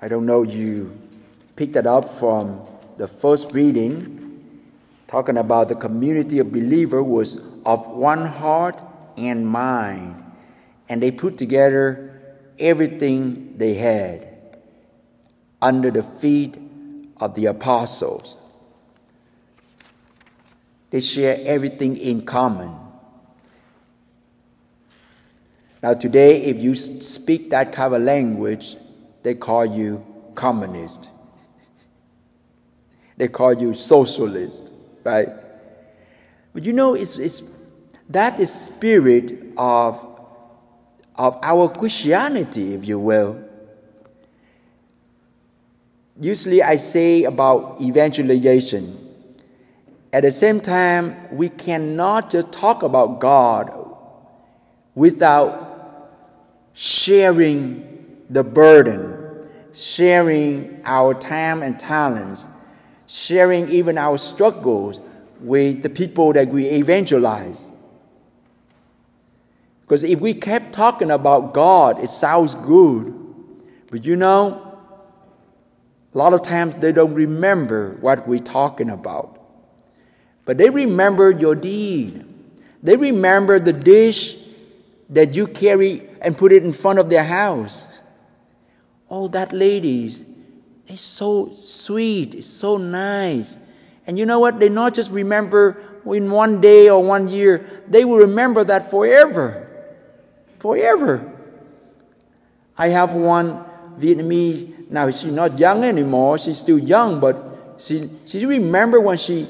I don't know you picked that up from the first reading, talking about the community of believers was of one heart and mind, and they put together everything they had under the feet of the apostles. They share everything in common. Now today, if you speak that kind of language, they call you communist. They call you socialist, right? But you know, that is spirit of our Christianity, if you will. Usually I say about evangelization. At the same time, we cannot just talk about God without sharing the burden, sharing our time and talents, sharing even our struggles with the people that we evangelize. Because if we kept talking about God, it sounds good. But you know, a lot of times they don't remember what we're talking about. But they remember your deed. They remember the dish that you carry and put it in front of their house. Oh, that lady is so sweet, it's so nice. And you know what? They not just remember in one day or 1 year. They will remember that forever. Forever. I have one Vietnamese, now she's not young anymore, she's still young, but she remember when she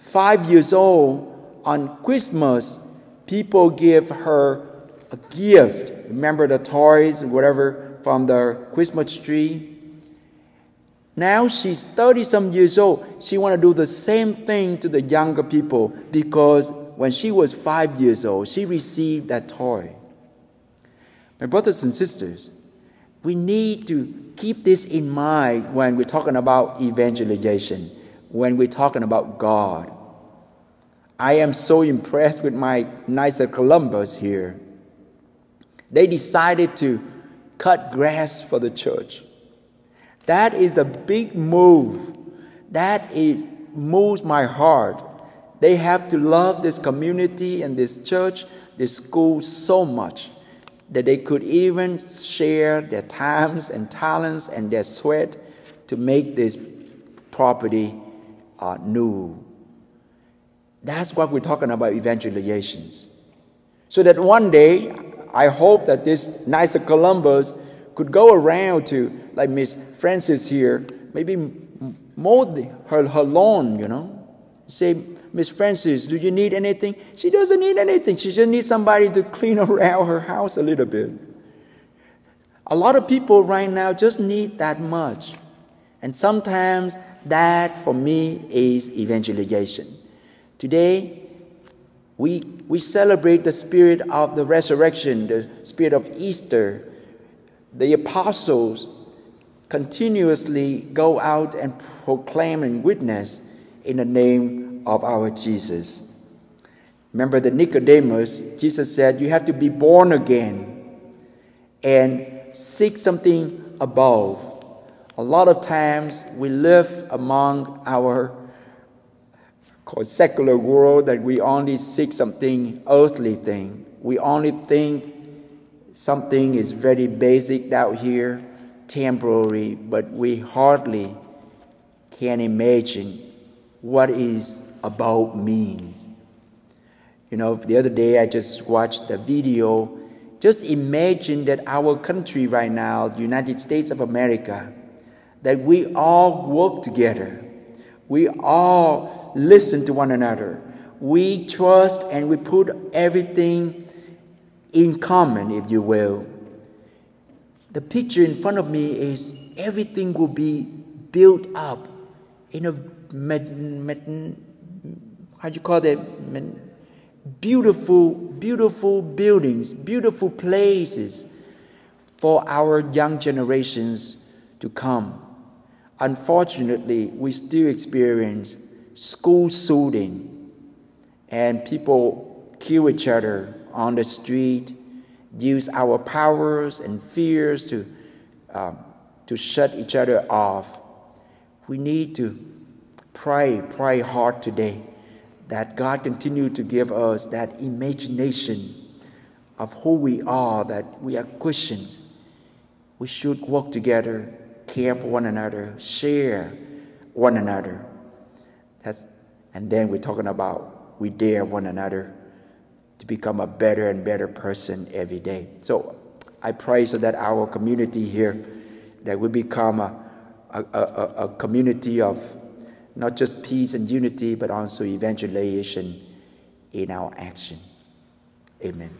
5 years old, on Christmas, people give her a gift. Remember the toys and whatever from the Christmas tree? Now she's 30-some years old. She want to do the same thing to the younger people because when she was 5 years old, she received that toy. My brothers and sisters, we need to keep this in mind when we're talking about evangelization, when we're talking about God. I am so impressed with my Knights Columbus here. They decided to cut grass for the church. That is the big move. Moves my heart. They have to love this community and this church, this school so much that they could even share their times and talents and their sweat to make this property new. That's what we're talking about, evangelizations. So that one day, I hope that this Knights of Columbus could go around to, like Miss Francis here, maybe mow her lawn, you know. Say, Miss Francis, do you need anything? She doesn't need anything. She just needs somebody to clean around her house a little bit. A lot of people right now just need that much. And sometimes that, for me, is evangelization. Today, we celebrate the spirit of the resurrection, the spirit of Easter. The apostles continuously go out and proclaim and witness in the name of our Jesus. Remember the Nicodemus, Jesus said, you have to be born again and seek something above. A lot of times we live among our secular world that we only seek something earthly thing. We only think something is very basic out here, temporary, but we hardly can imagine what is about means. You know, the other day I just watched a video. Just imagine that our country right now, the United States of America, that we all work together. We all listen to one another. We trust and we put everything in common, if you will. The picture in front of me is everything will be built up in a beautiful buildings, beautiful places for our young generations to come. Unfortunately, we still experience school shooting and people kill each other on the street, use our powers and fears to to shut each other off. We need to pray hard today that God continue to give us that imagination of who we are, that we are Christians. We should work together, care for one another, share one another. And then we're talking about we dare one another to become a better and better person every day. So I pray so that our community here, that we become a community of not just peace and unity, but also evangelization in our action. Amen.